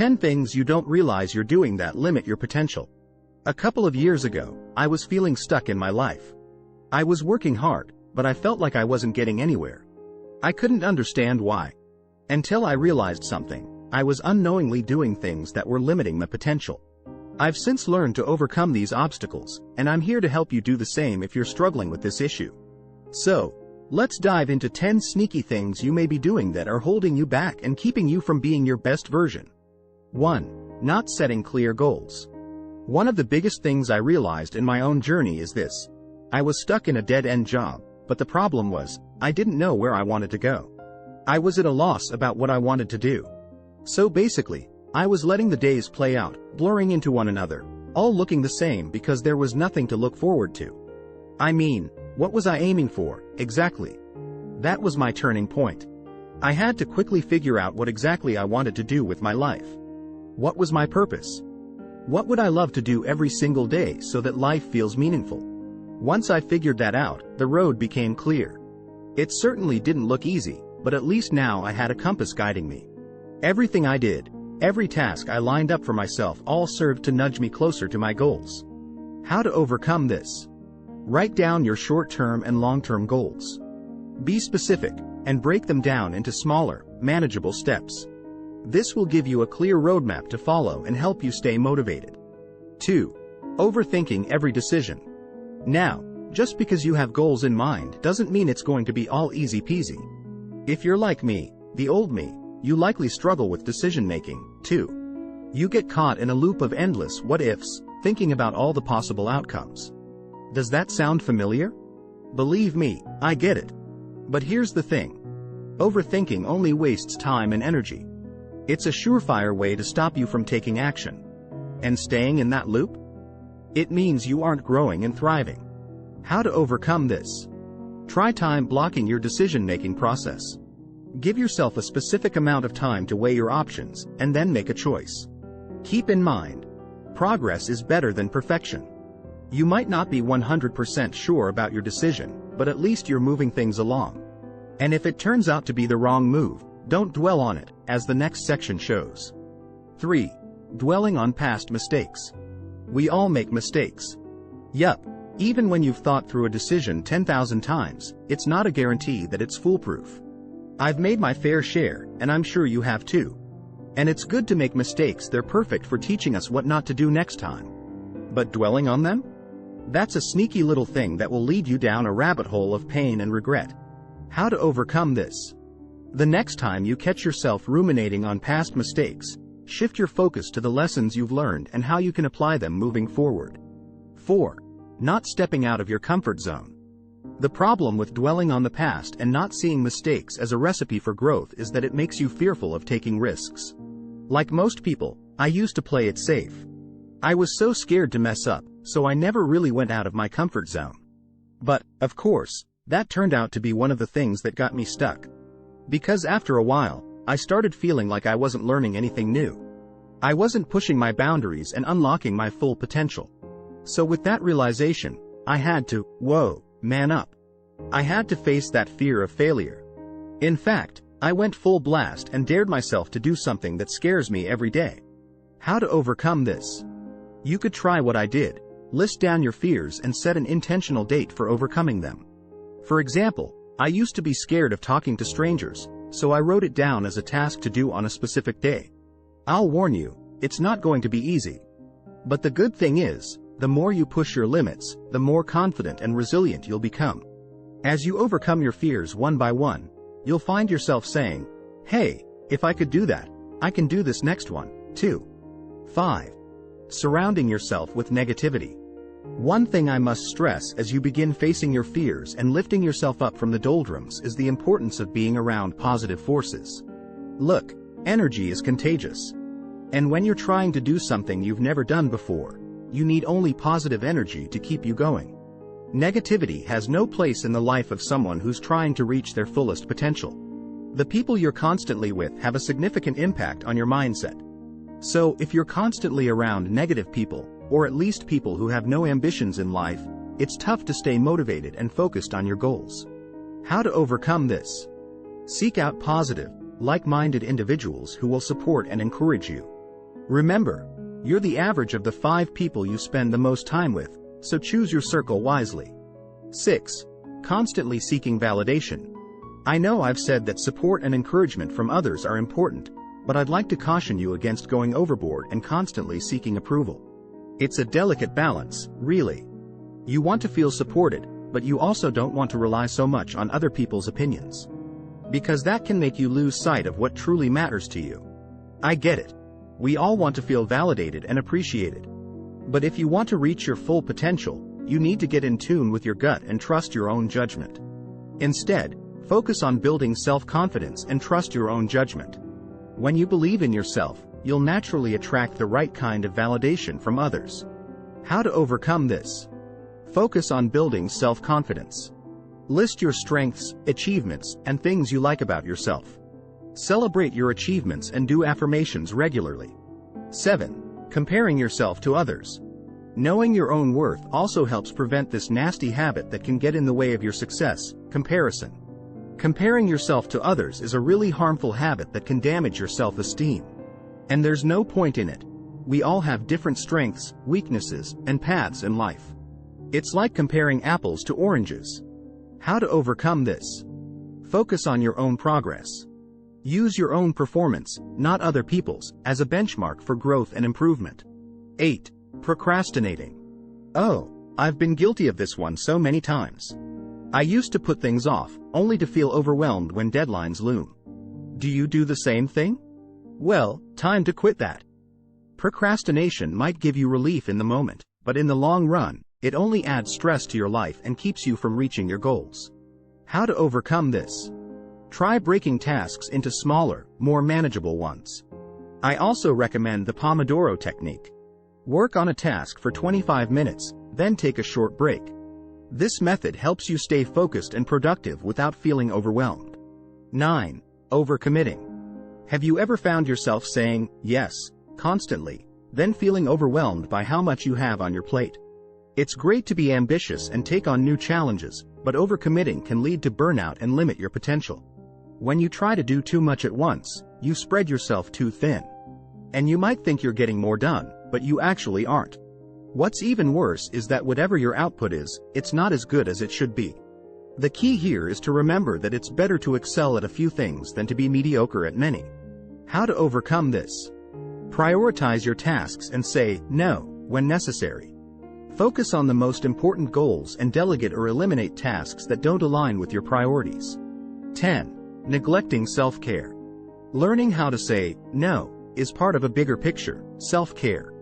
10 things you don't realize you're doing that limit your potential. A couple of years ago, I was feeling stuck in my life. I was working hard, but I felt like I wasn't getting anywhere. I couldn't understand why. Until I realized something. I was unknowingly doing things that were limiting my potential. I've since learned to overcome these obstacles, and I'm here to help you do the same if you're struggling with this issue. So, let's dive into 10 sneaky things you may be doing that are holding you back and keeping you from being your best version. 1. Not setting clear goals. One of the biggest things I realized in my own journey is this. I was stuck in a dead-end job, but the problem was, I didn't know where I wanted to go. I was at a loss about what I wanted to do. So basically, I was letting the days play out, blurring into one another, all looking the same because there was nothing to look forward to. I mean, what was I aiming for, exactly? That was my turning point. I had to quickly figure out what exactly I wanted to do with my life. What was my purpose? What would I love to do every single day so that life feels meaningful? Once I figured that out, the road became clear. It certainly didn't look easy, but at least now I had a compass guiding me. Everything I did, every task I lined up for myself all served to nudge me closer to my goals. How to overcome this? Write down your short-term and long-term goals. Be specific, and break them down into smaller, manageable steps. This will give you a clear roadmap to follow and help you stay motivated. 2. Overthinking every decision. Now, just because you have goals in mind doesn't mean it's going to be all easy peasy. If you're like me, the old me, you likely struggle with decision-making, too. You get caught in a loop of endless what-ifs, thinking about all the possible outcomes. Does that sound familiar? Believe me, I get it. But here's the thing. Overthinking only wastes time and energy. It's a surefire way to stop you from taking action. And staying in that loop? It means you aren't growing and thriving. How to overcome this? Try time blocking your decision-making process. Give yourself a specific amount of time to weigh your options, and then make a choice. Keep in mind, progress is better than perfection. You might not be 100% sure about your decision, but at least you're moving things along. And if it turns out to be the wrong move, don't dwell on it, as the next section shows. 3. Dwelling on past mistakes. We all make mistakes. Yup, even when you've thought through a decision 10,000 times, it's not a guarantee that it's foolproof. I've made my fair share, and I'm sure you have too. And it's good to make mistakes, they're perfect for teaching us what not to do next time. But dwelling on them? That's a sneaky little thing that will lead you down a rabbit hole of pain and regret. How to overcome this? The next time you catch yourself ruminating on past mistakes, shift your focus to the lessons you've learned and how you can apply them moving forward. 4. Not stepping out of your comfort zone. The problem with dwelling on the past and not seeing mistakes as a recipe for growth is that it makes you fearful of taking risks. Like most people, I used to play it safe. I was so scared to mess up, so I never really went out of my comfort zone. But, of course, that turned out to be one of the things that got me stuck. Because after a while, I started feeling like I wasn't learning anything new. I wasn't pushing my boundaries and unlocking my full potential. So with that realization, I had to, man up. I had to face that fear of failure. In fact, I went full blast and dared myself to do something that scares me every day. How to overcome this? You could try what I did. List down your fears and set an intentional date for overcoming them. For example, I used to be scared of talking to strangers, so I wrote it down as a task to do on a specific day. I'll warn you, it's not going to be easy. But the good thing is, the more you push your limits, the more confident and resilient you'll become. As you overcome your fears one by one, you'll find yourself saying, hey, if I could do that, I can do this next one, too. 5. Surrounding yourself with negativity. One thing I must stress as you begin facing your fears and lifting yourself up from the doldrums is the importance of being around positive forces. Look, energy is contagious. And when you're trying to do something you've never done before, you need only positive energy to keep you going. Negativity has no place in the life of someone who's trying to reach their fullest potential. The people you're constantly with have a significant impact on your mindset. So, if you're constantly around negative people, or at least people who have no ambitions in life, it's tough to stay motivated and focused on your goals. How to overcome this? Seek out positive, like-minded individuals who will support and encourage you. Remember, you're the average of the 5 people you spend the most time with, so choose your circle wisely. 6. Constantly seeking validation. I know I've said that support and encouragement from others are important, but I'd like to caution you against going overboard and constantly seeking approval. It's a delicate balance, really. You want to feel supported, but you also don't want to rely so much on other people's opinions. Because that can make you lose sight of what truly matters to you. I get it. We all want to feel validated and appreciated. But if you want to reach your full potential, you need to get in tune with your gut and trust your own judgment. Instead, focus on building self-confidence and trust your own judgment. When you believe in yourself, you'll naturally attract the right kind of validation from others. How to overcome this? Focus on building self-confidence. List your strengths, achievements, and things you like about yourself. Celebrate your achievements and do affirmations regularly. 7. Comparing yourself to others. Knowing your own worth also helps prevent this nasty habit that can get in the way of your success: comparison. Comparing yourself to others is a really harmful habit that can damage your self-esteem. And there's no point in it. We all have different strengths, weaknesses, and paths in life. It's like comparing apples to oranges. How to overcome this? Focus on your own progress. Use your own performance, not other people's, as a benchmark for growth and improvement. 8. Procrastinating. Oh, I've been guilty of this one so many times. I used to put things off, only to feel overwhelmed when deadlines loom. Do you do the same thing? Well, time to quit that. Procrastination might give you relief in the moment, but in the long run, it only adds stress to your life and keeps you from reaching your goals. How to overcome this? Try breaking tasks into smaller, more manageable ones. I also recommend the Pomodoro technique. Work on a task for 25 minutes, then take a short break. This method helps you stay focused and productive without feeling overwhelmed. 9. Overcommitting. Have you ever found yourself saying yes constantly, then feeling overwhelmed by how much you have on your plate? It's great to be ambitious and take on new challenges, but overcommitting can lead to burnout and limit your potential. When you try to do too much at once, you spread yourself too thin. And you might think you're getting more done, but you actually aren't. What's even worse is that whatever your output is, it's not as good as it should be. The key here is to remember that it's better to excel at a few things than to be mediocre at many. How to overcome this? Prioritize your tasks and say no when necessary. Focus on the most important goals and delegate or eliminate tasks that don't align with your priorities. 10. Neglecting self-care. Learning how to say no is part of a bigger picture: self-care.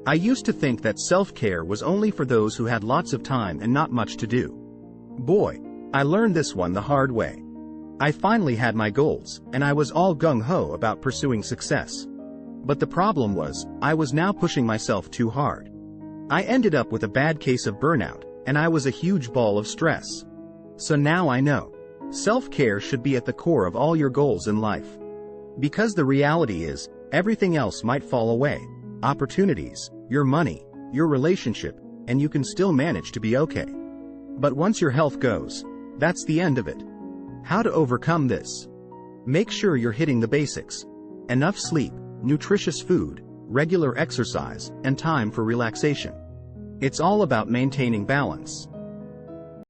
I used to think that self-care was only for those who had lots of time and not much to do. Boy, I learned this one the hard way. I finally had my goals, and I was all gung-ho about pursuing success. But the problem was, I was now pushing myself too hard. I ended up with a bad case of burnout, and I was a huge ball of stress. So now I know. Self-care should be at the core of all your goals in life. Because the reality is, everything else might fall away. Opportunities, your money, your relationship, and you can still manage to be okay. But once your health goes, that's the end of it. How to overcome this? Make sure you're hitting the basics. Enough sleep, nutritious food, regular exercise, and time for relaxation. It's all about maintaining balance.